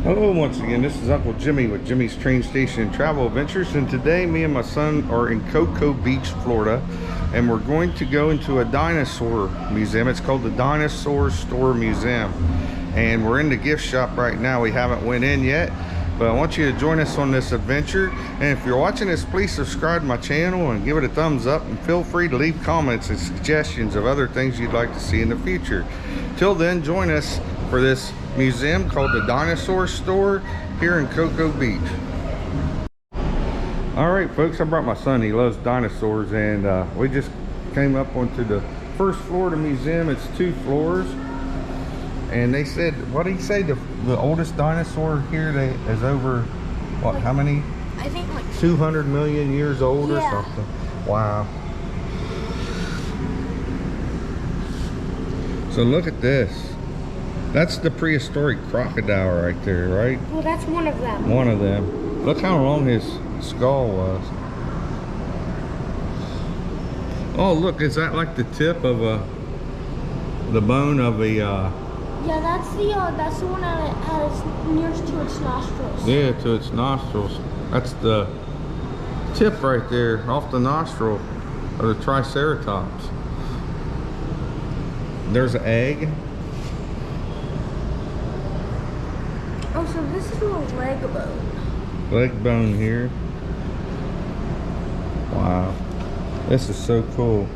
Hello once again, this is Uncle Jimmy with Jimmy's Train Station and Travel Adventures, and today me and my son are in Coco Beach, Florida, and we're going to go into a dinosaur museum. It's called the Dinosaur Museum, and we're in the gift shop right now. We haven't went in yet, but I want you to join us on this adventure. And if you're watching this, please subscribe to my channel and give it a thumbs up, and feel free to leave comments and suggestions of other things you'd like to see in the future. Till then, join us for this museum called the Dinosaur Store here in Coco Beach. All right, folks, I brought my son. He loves dinosaurs, and we just came up onto the first floor of the museum. It's 2 floors, and they said, what did he say, the oldest dinosaur here is over what, like, how many? I think like 200 million years old, yeah, or something. Wow. So look at this. That's the prehistoric crocodile right there, right? Well, that's one of them. One of them. Look how long his skull was. Oh, look, is that like the tip of the bone of a yeah, that's the one that has nearest to its nostrils. Yeah, to its nostrils. That's the tip right there off the nostril of the Triceratops. There's an egg. Oh, so this is a leg bone. Leg bone here. Wow. This is so cool.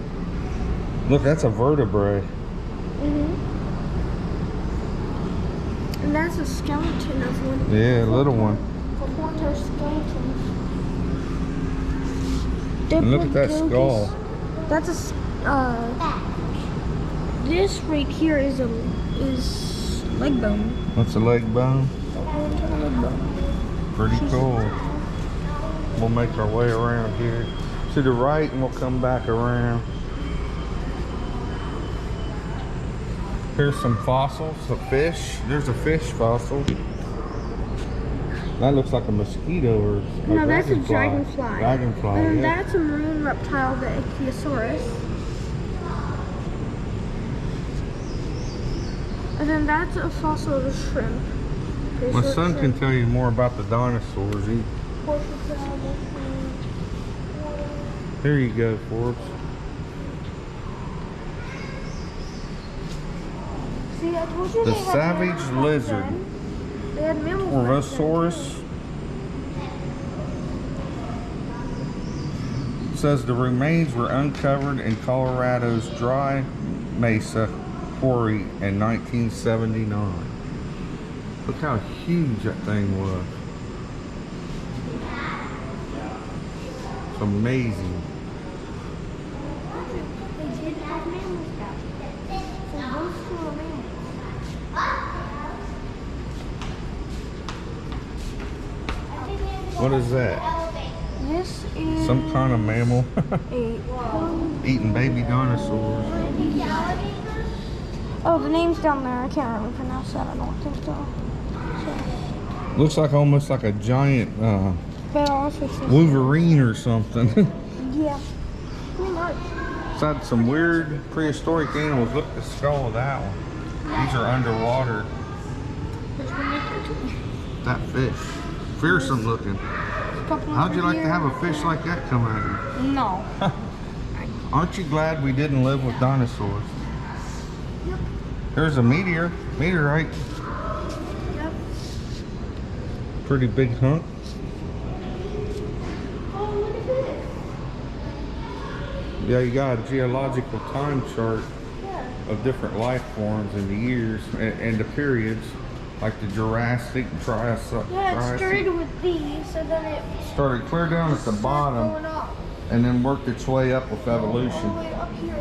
Look, that's a vertebrae. And that's a skeleton of one. Yeah, a little one. Four-toed skeleton. And look at that skull. That's this right here is leg bone. What's a leg bone? Pretty cool. We'll make our way around here to the right, and we'll come back around. Here's some fossils, a fish. There's a fish fossil. That looks like a mosquito or a no, that's a dragonfly. Dragonfly, and yeah. that's a marine reptile, the Ichthyosaurus. And then that's a fossil of a shrimp. My son can tell you more about the dinosaurs. There you go, Forbes. See, I told you the savage lizard. They had mammals. Orvosaurus. It says the remains were uncovered in Colorado's Dry Mesa Quarry in 1979. Look how huge that thing was. It's amazing. They did have mammals back then. So those 2 are mammals. What is that? This is some kind of mammal. a Eating baby dinosaurs. oh, the name's down there. I can't really pronounce that. I don't think so. Looks like almost like a giant But also Wolverine or something. yeah, pretty much. It's had some weird prehistoric animals. Look at the skull of that one. These are underwater. That fish. Fearsome looking. How'd you like to have a fish like that come at you? No. Aren't you glad we didn't live with dinosaurs? Yep. There's a meteorite. Yep. Pretty big hunk. Oh, look at this. Yeah, you got a geological time chart Yeah. of different life forms in the years and the periods, like the Jurassic, Triassic. Yeah, it started with these, so then it Started clear down at the bottom. going up. and then worked its way up with All the evolution way up here.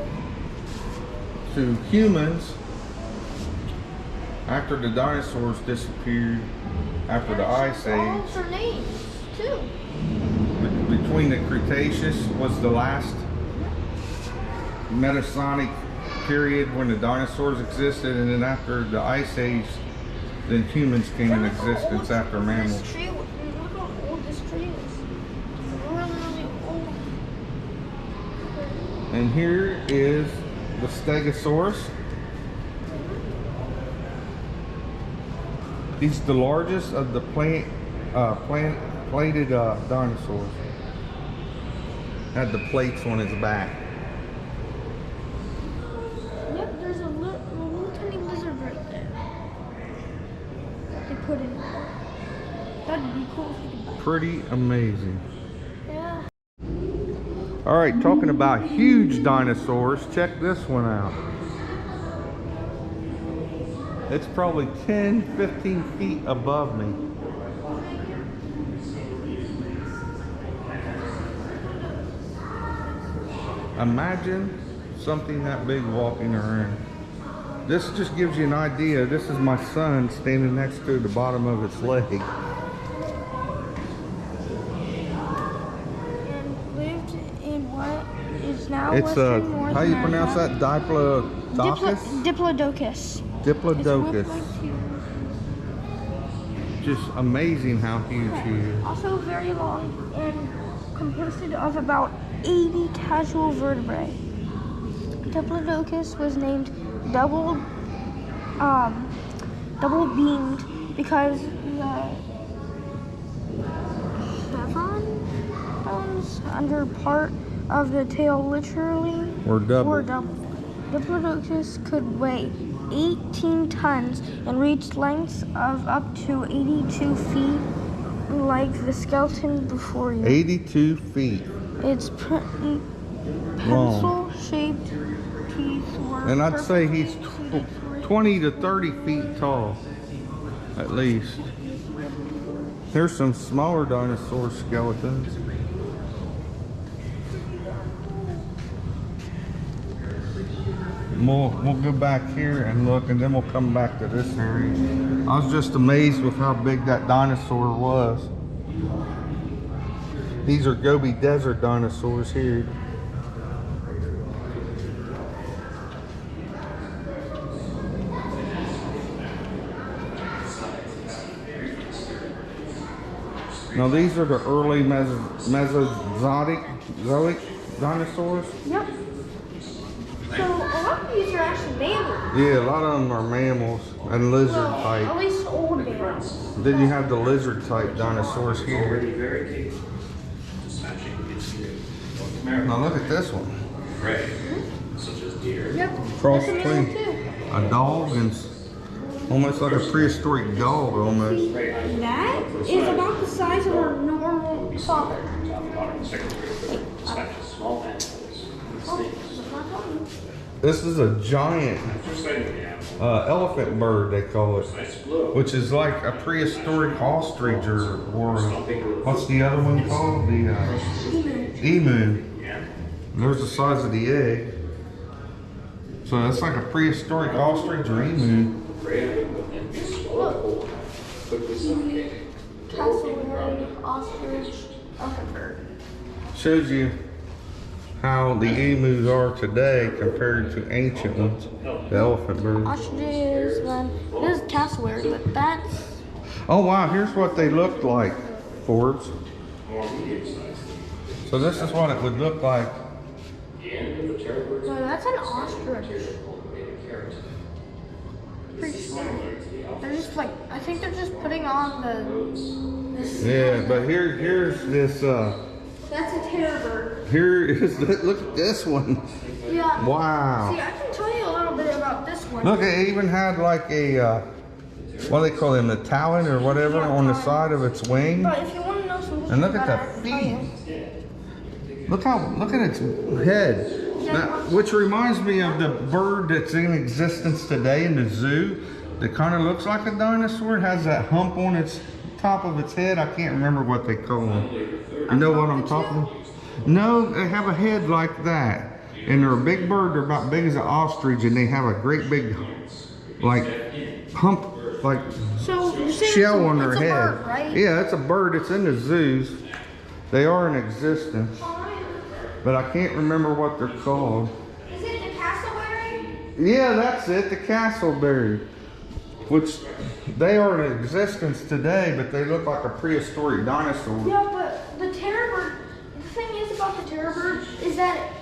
to humans after the dinosaurs disappeared after the Ice All Age. their names too. Between the Cretaceous was the last Metasonic period when the dinosaurs existed, and then after the Ice Age, then humans came in existence after mammals. This tree, look how old this tree is. Really, really old. And here is the Stegosaurus. He's the largest of the plated dinosaurs. Had the plates on his back. Yep, there's a little tiny lizard right there. They put in there. That'd be cool if you could buy. Pretty amazing. Yeah. All right, talking about huge dinosaurs, check this one out. It's probably 10, 15 feet above me. Imagine something that big walking around. This just gives you an idea. This is my son standing next to the bottom of its leg. And lived in what is now It's Western North how you America. pronounce that? Diplodocus? Diplodocus. Diplodocus. Just amazing how huge he is. Also very long and composed of about 80 casual vertebrae. Diplodocus was named double beamed because the chevron bones under part of the tail literally Or double. were double. Diplodocus could weigh 18 tons and reach lengths of up to 82 feet, like the skeleton before you. 82 feet. Its pencil-shaped teeth were. And I'd say perfectly he's suited for it. 20 to 30 feet tall, at least. There's some smaller dinosaur skeletons. We'll go back here and look, and then we'll come back to this area. I was just amazed with how big that dinosaur was. These are Gobi Desert dinosaurs here. Now these are the early Mesozoic dinosaurs. Yep. So a lot of these are actually mammals. Yeah, a lot of them are mammals and lizard Well, at type. least old mammals. Then you have the lizard type dinosaurs here. Already very capable of dispatching into North America. Now look at this one. Prey, such as deer. Yep. Cross That's a mammal between too. a dog and almost like a prehistoric dog almost. That is about the size of our normal father. Modern secretary dispatches small animals and snakes. This is a giant Just saying the animal. elephant bird, they call it, Nice blue. which is like a prehistoric ostrich or what's the other one called? The emu. Yeah. There's the size of the egg. So that's like a prehistoric ostrich or emu. Prey and be swallowed whole, quickly suffocating. Cassowary, ostrich, elephant bird. Shows you how the emus are today compared to ancient ones, the elephant birds. Ostriches, then this is cassowary, but that's Oh wow, here's what they looked like, Forbes. More medium-sized. So this is what it would look like. The end of the terrible no, that's an ostrich. cultivated carrot. Pretty sure. They're just like I think they're just putting on this. Yeah, but here's this That's a terror bird. here is look at this one. Yeah. Wow. See, I can tell you a little bit about this one. Look, it even had like a what do they call them, the talon or whatever on the side of its wing. But if you want to know something And look at about the it, I can tell you. feet. Look at its head. Now, which reminds me of the bird that's in existence today in the zoo that kind of looks like a dinosaur. It has that hump on its top of its head. I can't remember what they call them. You know what I'm talking about? No, they have a head like that. And they're a big bird. They're about big as an ostrich, and they have a great big, like, hump, like, shell on their head. Bird, right? Yeah, it's a bird. It's in the zoos. They are in existence. But I can't remember what they're called. Is it the cassowary? Yeah, that's it, the castleberry. Which they are in existence today, but they look like a prehistoric dinosaur. Yeah, but the terror bird, the thing is about the terror bird is that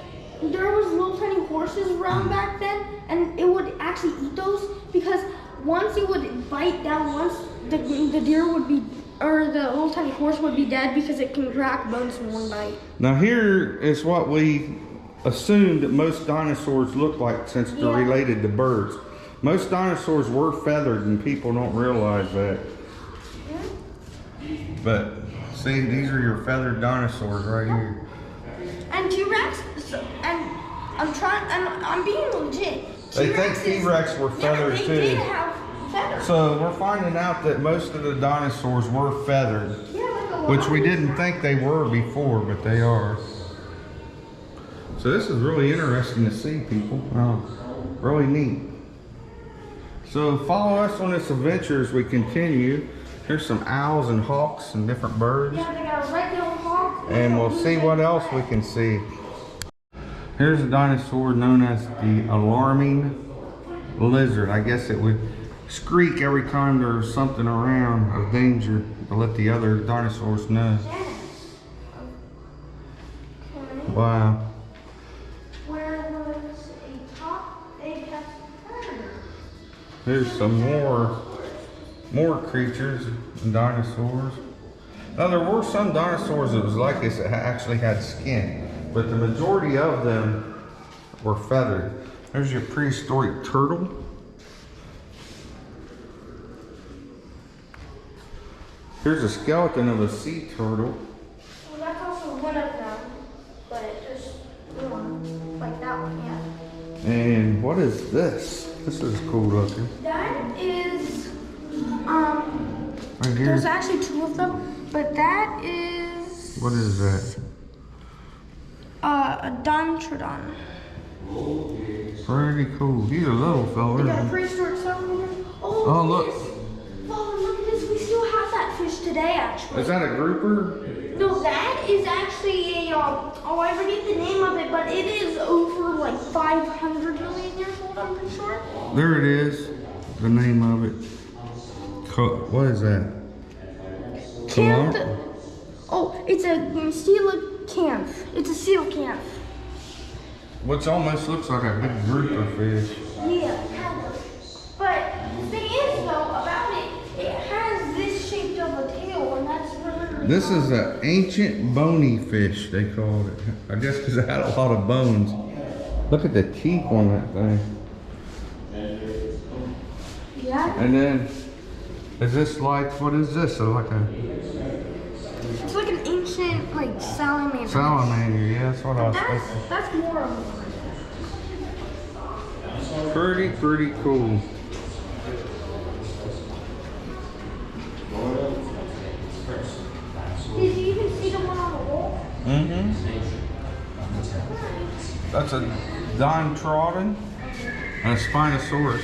there was little tiny horses around back then, and it would actually eat those because once it would bite down once, the deer would be, or the little tiny horse would be dead because it can crack bones in one bite. Now here is what we assume that most dinosaurs look like since they're related to birds. Most dinosaurs were feathered and people don't realize that. But see, these are your feathered dinosaurs right here. And T-Rex, and I'm being legit. They think T-Rex were feathered they too. Did have feathers. So we're finding out that most of the dinosaurs were feathered, Yeah, like a which we lion. didn't think they were before, but they are. So this is really interesting to see, people. Really neat. So follow us on this adventure as we continue. Here's some owls and hawks and different birds. Yeah, they got a red-tailed hawk. And we'll see what else we can see. Here's a dinosaur known as the alarming lizard. I guess it would shriek every time there's something around of danger to let the other dinosaurs know. Wow. Where was a top apex predator? Here's some more creatures and dinosaurs. Now there were some dinosaurs that was like this that actually had skin, but the majority of them were feathered. There's your prehistoric turtle. Here's a skeleton of a sea turtle. Well, that's also one of them, but there's one, like that one, yeah. And what is this? This is cool looking. That is, Right here. there's actually two of them, but that is What is that? a Dontrodon. Pretty cool. He's a little fella. They got a isn't he? prehistoric salamander. Oh, look. Oh, look at this. We still have that fish today, actually. Is that a grouper? No, that is actually a, oh, I forget the name of it, but it is over like 500 million years old, I'm pretty sure. There it is. The name of it. What is that? Canth. Calam- Oh, it's a coelacanth. It's a coelacanth. Which almost looks like a big grouper fish. Yeah, kind of. But the thing is, though, about it, it has this shape of a tail, and that's really This is an ancient bony fish, they called it. I guess because it had a lot of bones. Look at the teeth on that thing. Yeah. And then, is this like, what is this? It's like an ancient, like, salamander. Salamander, yeah, that's what I was thinking. That's more of it. Pretty cool. Did you even see the one on the wall? Mm-hmm. That's a Dontrodon and a Spinosaurus.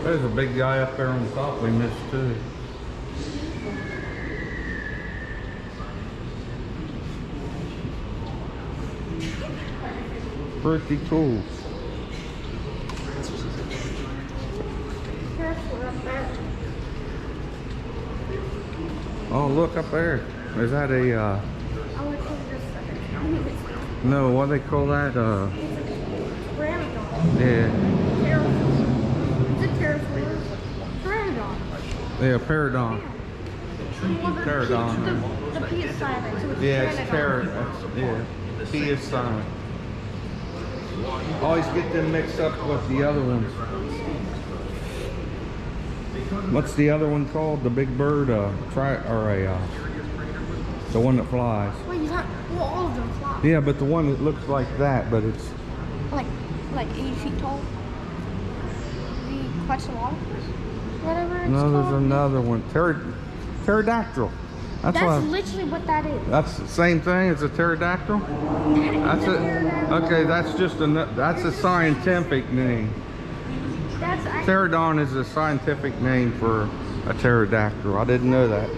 There's a big guy up there on the top we missed too. Pretty cool. Careful up there. Oh, look up there. Is that a, I would call this like a cow. no, what do they call that? Pteranodon. Yeah, It's a pterodon. Pteranodon. yeah, Paradon. Pterodon. The P is silent, so it's Yeah, it's pteranodon. Yeah, P is silent. Always get them mixed up with the other ones. What's the other one called? The big bird? The one that flies. Wait, you well, all of them fly. Yeah, but the one that looks like that, but it's Like 8 feet tall. The Quetzalcoatlus, whatever it's No, called. there's another one. Pterodactyl. That's literally what that is. That's the same thing as a pterodactyl? That's it. Okay, that's just that's a scientific name. That's Pterodon is a scientific name for a pterodactyl. I didn't know that.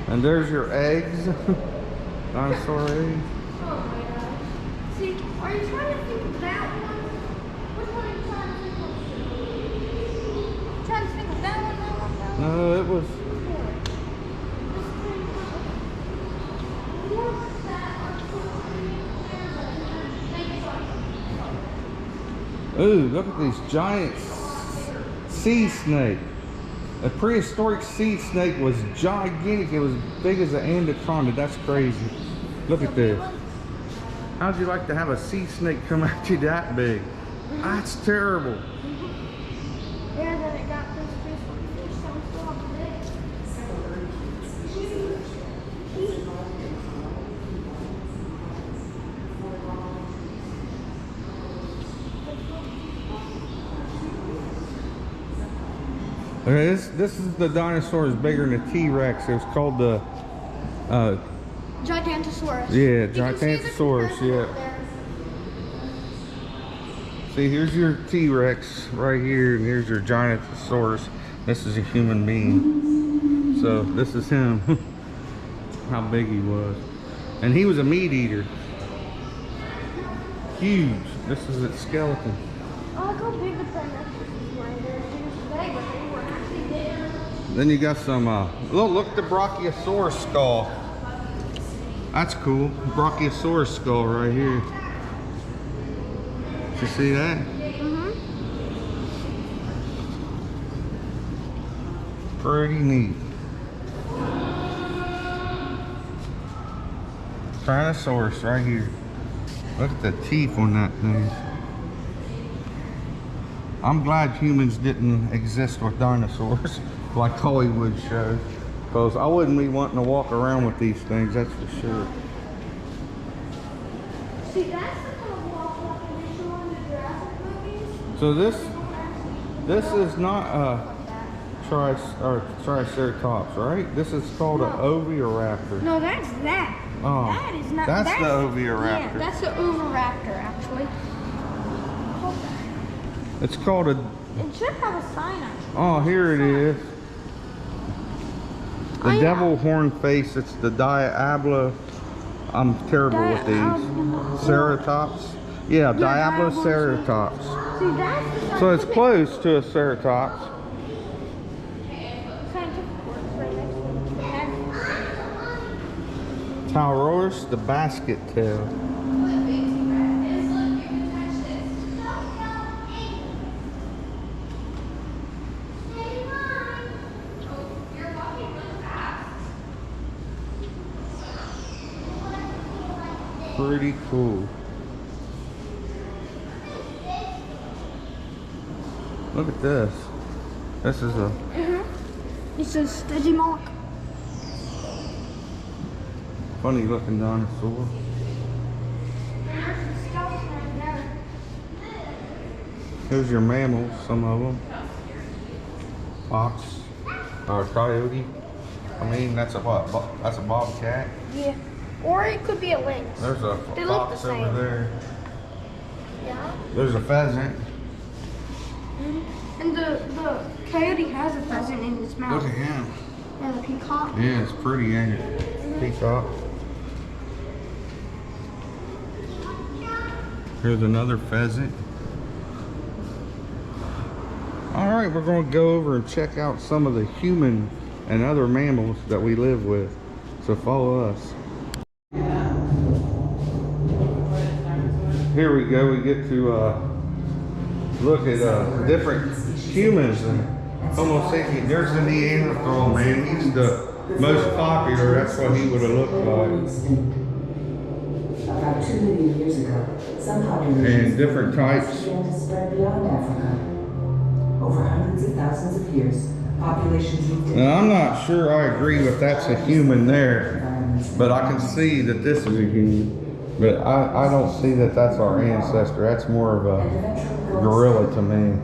And there's your eggs. Dinosaur eggs. Oh my god. See, are you trying to think of that one? Which one are you trying to think of? Trying to think of that one, that one? No, it was. Ooh, look at these giant sea snake. A prehistoric sea snake was gigantic. It was big as an anaconda. That's crazy. Look at this. How'd you like to have a sea snake come at you that big? That's terrible. Yeah, then it got this fish so Okay, this is the dinosaur is bigger than a T-Rex. It was called the Gigantosaurus. yeah, You can see the Gigantosaurus, comparison yeah. up there. See, here's your T-Rex right here, and here's your Gigantosaurus. This is a human being. So this is him. How big he was. And he was a meat eater. Huge. This is its skeleton. Oh, look how big the Tyrannosaurus were. They're big, but they were actually big. Then you got some, look at the Brachiosaurus skull. That's cool. Brachiosaurus skull right here. Did you see that? Mm-hmm. Pretty neat. Tyrannosaurus right here. Look at the teeth on that thing. I'm glad humans didn't exist with dinosaurs like Hollywood shows, because I wouldn't be wanting to walk around with these things, that's for sure. See, that's the kind of walk they show in the Jurassic movies. So this is not a Triceratops, right? This is called an Oviraptor. No, that's that. Oh, That is not. that's the Oviraptor. Yeah, that's the Oviraptor, actually. It's called a. It should have a sign actually. Oh, here it is. The Oh, yeah. devil horn face. It's the Diablo. I'm terrible with these. Ceratops. Yeah, Diabloceratops. See, that's the So it's close to a Ceratops. scientific word right next to it. Taurourus, the basket tail. Pretty cool. Look at this. This is a This is Digimon. funny looking dinosaur. Here's your mammals, some of them. Fox or coyote. I mean, that's a what? That's a bobcat. Yeah. Or it could be a lynx. There's a They look fox the over same. there. Yeah. There's a pheasant. And the coyote has a pheasant in its mouth. Look at him. And the peacock. Yeah, it's pretty, ain't it? Peacock. Here's another pheasant. All right, we're going to go over and check out some of the human and other mammals that we live with. So follow us. Here we go. We get to look at different humans and Homo sapiens. There's the Neanderthal man. He's the most popular. That's what he would have looked like. About 2 million years ago, some populations And different types. began to spread beyond Africa. Over hundreds of thousands of years, populations moved in. Now, I'm not sure I agree with that's a human there, but I can see that this is a human. But I don't see that that's our ancestor. That's more of a gorilla to me.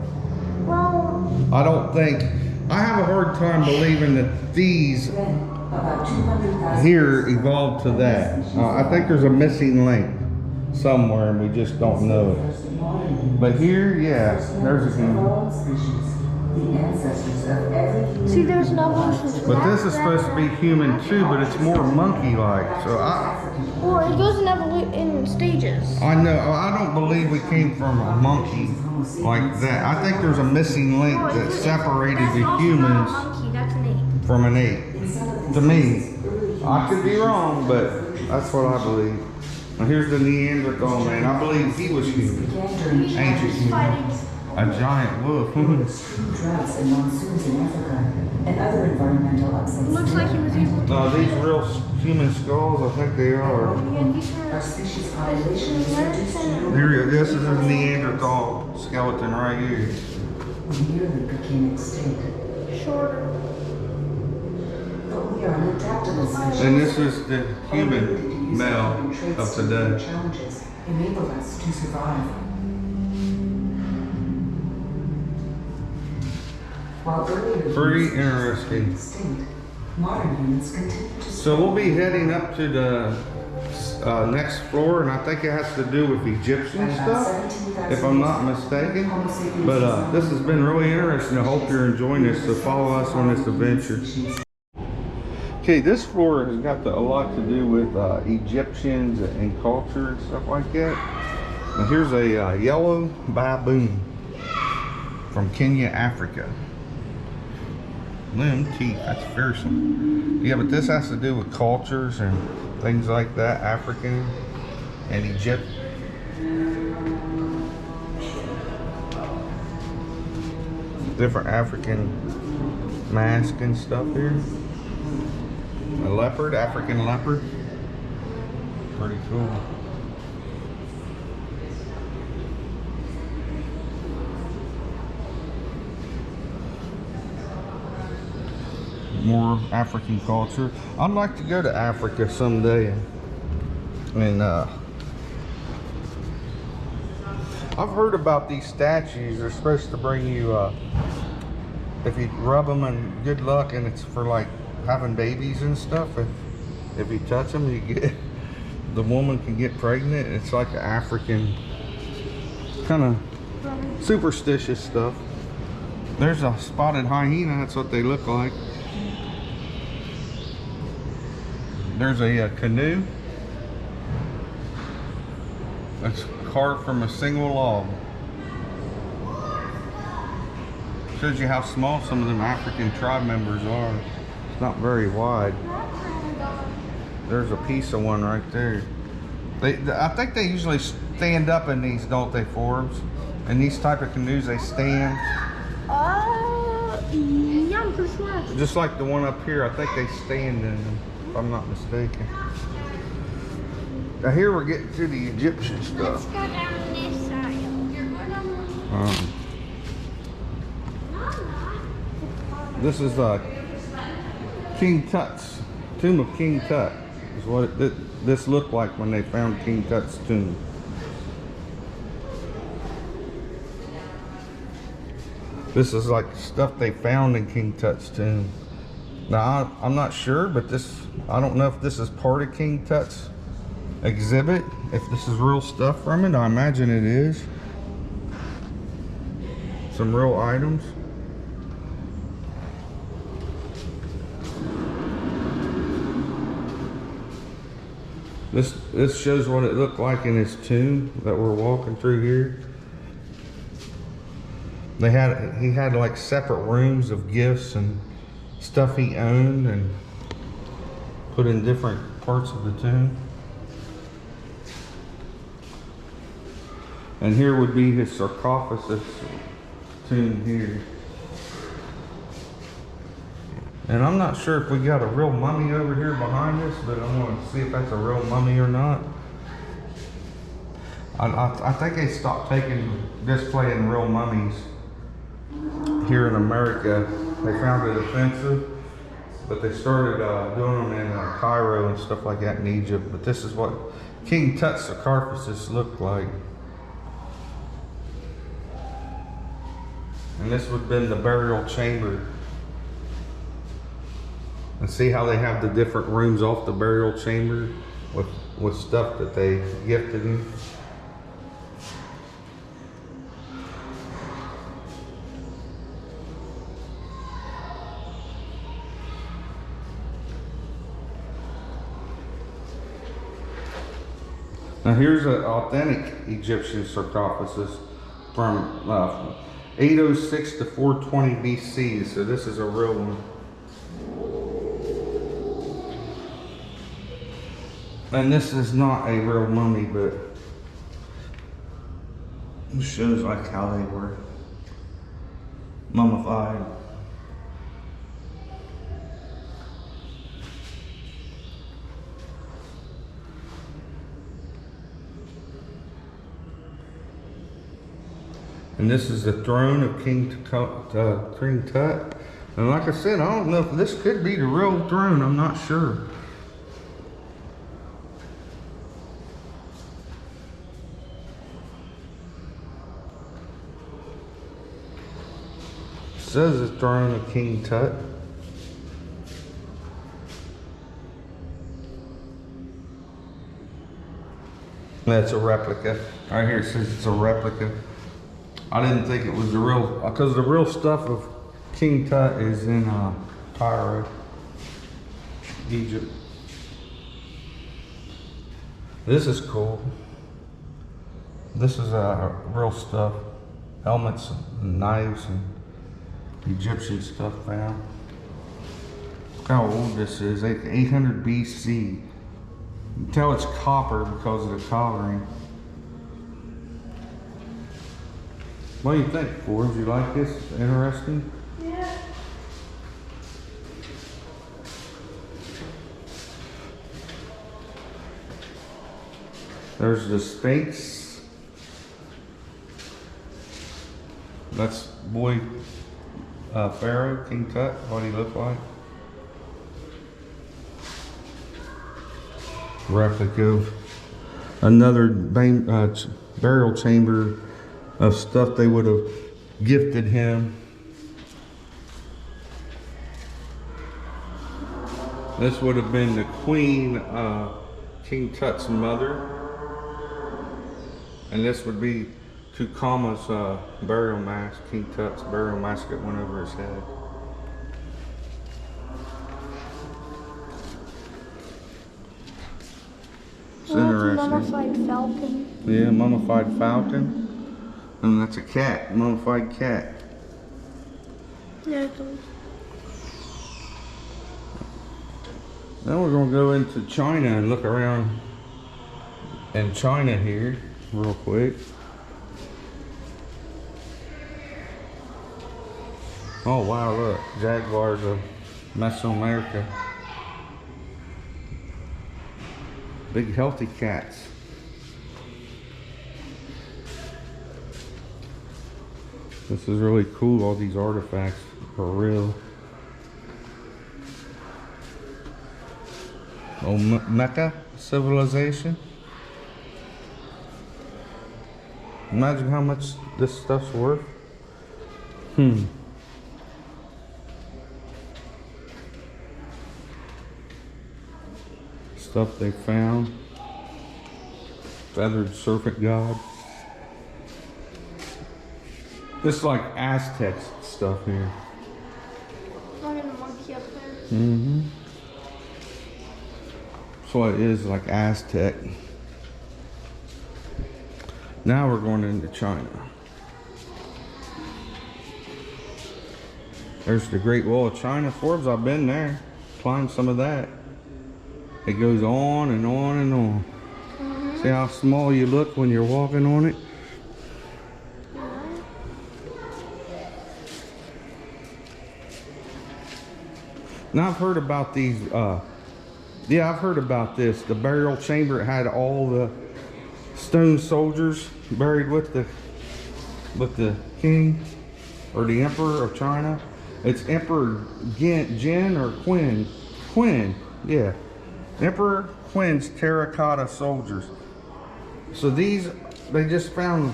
I don't think, I have a hard time believing that these Then, about 200,000 here evolved to that. I think there's a missing link somewhere and we just don't know it. But here, yeah, there's a human. The ancestors of every human. See, there's an evolution. But this is supposed to be human too, but it's more monkey-like. So Or it goes in stages. I know, I don't believe we came from a monkey like that. I think there's a missing link that separated the humans Monkey, that's an ape. from an ape. To me, I could be wrong, but that's what I believe. Now here's the Neanderthal man. I believe he was human, ancient human, a giant wolf. Droughts and monsoons in Africa and other environmental upsets. Looks like he was able to. No, these real human skulls, I think they are. Yeah, these are. Our species population is reduced to Here, this is a Neanderthal skeleton right here. nearly became extinct. Shorter. But we are an adaptable species. And this is the human male of today. Challenges enable us to survive. While earlier Pretty humans interesting. extinct, modern humans continue to So we'll be heading up to the next floor, and I think it has to do with Egyptian stuff, if I'm not mistaken. But this has been really interesting. I hope you're enjoying this, so follow us on this adventure. Okay, this floor has got a lot to do with Egyptians and culture and stuff like that. Now here's a yellow baboon from Kenya, Africa. Limb teeth, that's fearsome. Yeah, but this has to do with cultures and things like that, African and Egypt. Different African masks and stuff here. A leopard, African leopard. Pretty cool. More African culture. I'd like to go to Africa someday, and I've heard about these statues. They're supposed to bring you, if you rub them, and good luck, and it's for like having babies and stuff. If you touch them, you get, the woman can get pregnant. It's like African kind of superstitious stuff. There's a spotted hyena. That's what they look like. There's a canoe that's carved from a single log. Shows you how small some of them African tribe members are. It's not very wide. There's a piece of one right there. I think they usually stand up in these, don't they, Forbes? In these type of canoes, they stand. Yeah, I'm pretty sure. Just like the one up here, I think they stand in them, if I'm not mistaken. Now here we're getting to the Egyptian Let's stuff. go down this aisle. This is King Tut's, tomb of King Tut, is what this looked like when they found King Tut's tomb. This is like stuff they found in King Tut's tomb. Now, I'm not sure, but I don't know if this is part of King Tut's exhibit, if this is real stuff from it. I imagine it is. Some real items. This shows what it looked like in his tomb that we're walking through here. He had like separate rooms of gifts and stuff he owned and put in different parts of the tomb. And here would be his sarcophagus tomb here. And I'm not sure if we got a real mummy over here behind us, but I'm going to see if that's a real mummy or not. I think they stopped displaying real mummies here in America. They found it offensive, but they started doing them in Cairo and stuff like that in Egypt. But this is what King Tut's sarcophagus looked like. And this would have been the burial chamber. And see how they have the different rooms off the burial chamber with stuff that they gifted him. Now here's an authentic Egyptian sarcophagus from 806 to 420 BC. So this is a real one. And this is not a real mummy, but it shows like how they were mummified. And this is the throne of King Tut. And like I said, I don't know if this could be the real throne. I'm not sure. It says the throne of King Tut. That's a replica. Right here it says it's a replica. I didn't think it was the real, because the real stuff of King Tut is in Cairo, Egypt. This is cool. This is real stuff. Helmets and knives and Egyptian stuff found. Look how old this is, 800 BC. You can tell it's copper because of the coloring. What do you think, Forbes? You like this? Interesting? Yeah. There's the Sphinx. That's boy Pharaoh, King Tut, what he looked like. Replica of another burial chamber of stuff they would have gifted him. This would have been the Queen, King Tut's mother. And this would be Tutankhamun's burial mask, King Tut's burial mask that went over his head. It's interesting. Mummified falcon. Yeah, mummified falcon. And that's a cat, mummified cat. Yeah. Now we're going to go into China and look around in China here real quick. Oh wow, look, jaguars of Mesoamerica. Big healthy cats. This is really cool, all these artifacts are real. Oh, Mecca civilization. Imagine how much this stuff's worth. Stuff they found. Feathered serpent god. This is like Aztec stuff here. I'm gonna monkey up there. Mm-hmm. So it is like Aztec. Now we're going into China. There's the Great Wall of China. Forbes, I've been there. Climbed some of that. It goes on and on and on. Mm-hmm. See how small you look when you're walking on it? Now I've heard about these, yeah, I've heard about this. The burial chamber, it had all the stone soldiers buried with the king or the emperor of China. It's Emperor Jin or Qin. Qin, yeah. Emperor Qin's terracotta soldiers. So these, they just found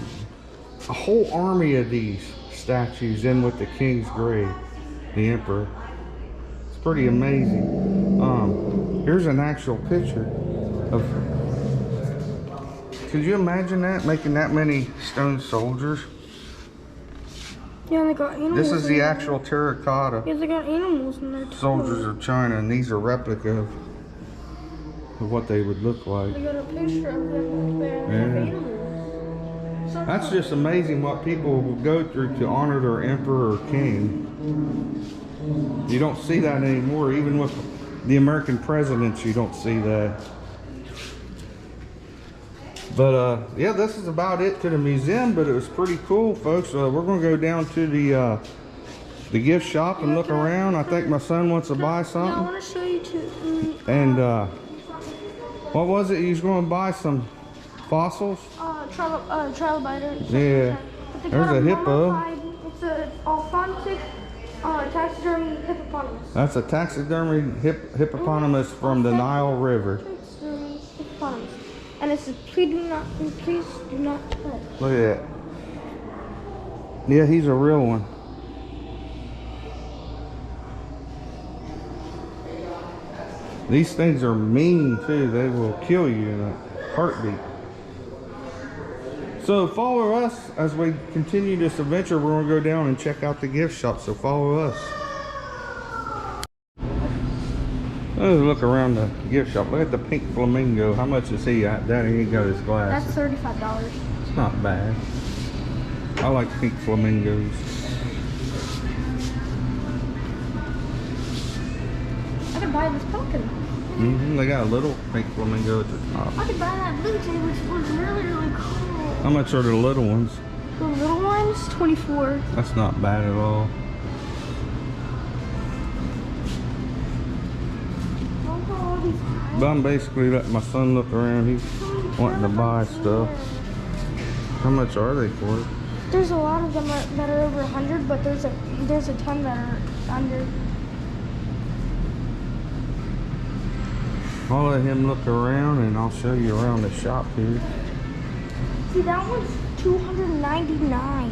a whole army of these statues in with the king's grave, the emperor. It's pretty amazing. Here's an actual picture of. Could you imagine that, making that many stone soldiers? Yeah, they got animals. This is in the there. actual terracotta Yeah, they got animals in there too. soldiers of China, and these are replica of what they would look like. They got a picture of them there. They have animals. That's just amazing what people will go through to honor their emperor or king. You don't see that anymore. Even with the American presidents, you don't see that. But yeah, this is about it to the museum, but it was pretty cool, folks. We're gonna go down to the gift shop and look around. I think my son wants to buy Yeah, I something. want to show you too. And what was it? You was going to buy some fossils? Trilobiters. Yeah. But they There's got a hippo. mummified- It's a authentic taxidermy hippopotamus. That's a taxidermy hippopotamus from the Nile River. Taxidermy hippopotamus. And it says, please do not touch. Look at that. Yeah, he's a real one. These things are mean too. They will kill you in a heartbeat. So follow us as we continue this adventure. We're going to go down and check out the gift shop. So follow us. Let's look around the gift shop. Look at the pink flamingo. How much is he at? Daddy ain't got his glasses. That's $35. It's not bad. I like pink flamingos. I could buy this pumpkin. They got a little pink flamingo at the top. I could buy that blue jay, which was really, really cool. How much are the little ones? The little one's $24. That's not bad at all. But I'm basically letting my son look around. He's wanting to buy stuff. How much are they for? There's a lot of them that are over 100, but there's a ton that are under. I'll let him look around and I'll show you around the shop here. See, that one's $299.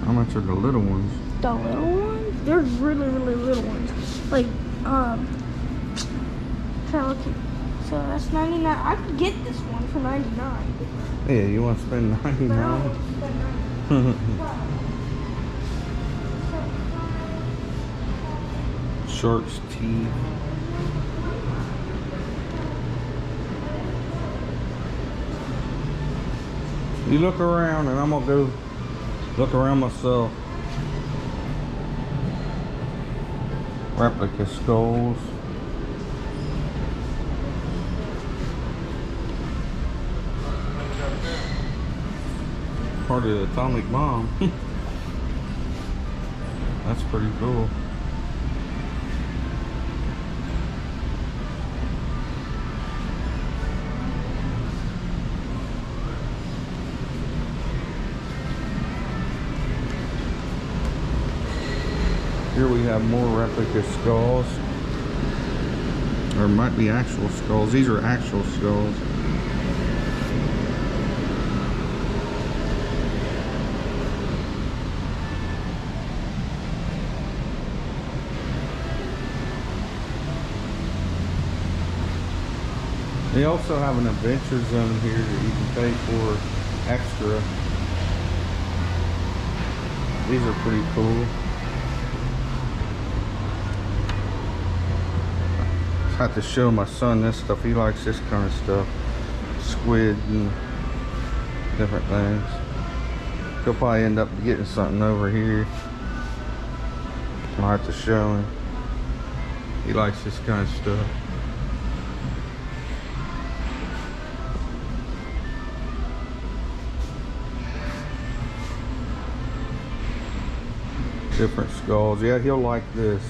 How much are the little ones? The little ones? They're really, really little ones. Like, try looking. So that's 99. I could get this one for 99. Yeah, you want to spend But I don't 99? want to spend 99. Shark's teeth. You look around and I'm gonna go look around myself. Replica skulls. Part of the atomic bomb. That's pretty cool. Here we have more replica skulls. Or it might be actual skulls. These are actual skulls. They also have an adventure zone here that you can pay for extra. These are pretty cool. I have to show my son this stuff. He likes this kind of stuff. Squid and different things. He'll probably end up getting something over here. I'll have to show him. He likes this kind of stuff. Different skulls. Yeah, he'll like this.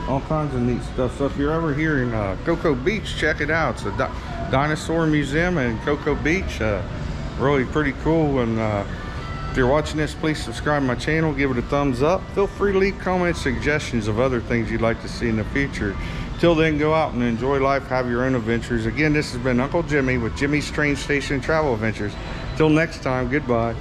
All kinds of neat stuff. So if you're ever here in Coco Beach, check it out. It's a Dinosaur Museum in Coco Beach. Really pretty cool. And if you're watching this, please subscribe to my channel. Give it a thumbs up. Feel free to leave comments, suggestions of other things you'd like to see in the future. Till then, go out and enjoy life, have your own adventures. Again, this has been Uncle Jimmy with Jimmy's Train Station Travel Adventures. Till next time, goodbye.